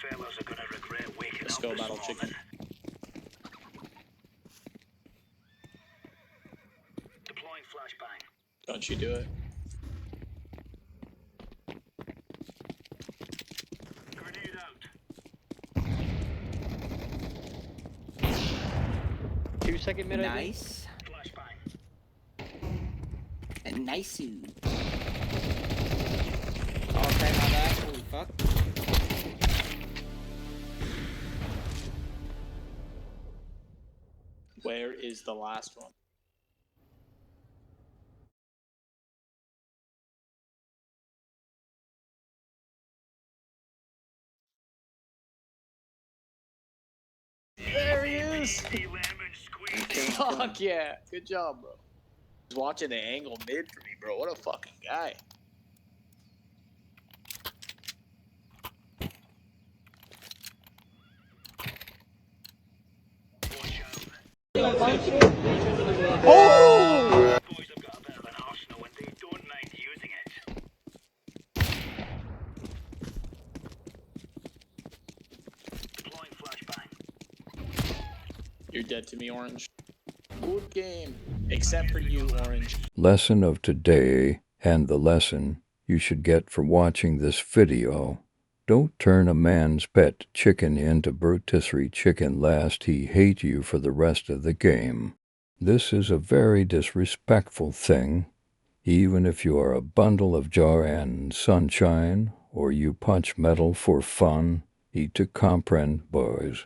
fellas are gonna regret waking Let's up go, this battle morning. chicken. Deploying flashbang. Don't you do it. Grenade out. 2-second mid, I think. Nice. Flashbang. Nice. Okay, my bad. Holy fuck. Where is the last one? There he is! Lemon squeeze. Fuck yeah! Good job, bro. He's watching the angle mid for me, bro. What a fucking guy. Watch out. Oh! Boys have got a bit of an arsenal and they don't mind using it. Deploying flashbang. You're dead to me, Orange. Good game. Except for you, Orange. Lesson of today, and the lesson you should get for watching this video. Don't turn a man's pet chicken into rotisserie chicken lest he hate you for the rest of the game. This is a very disrespectful thing, even if you are a bundle of joy and sunshine, or you punch metal for fun, eat to comprehend, boys.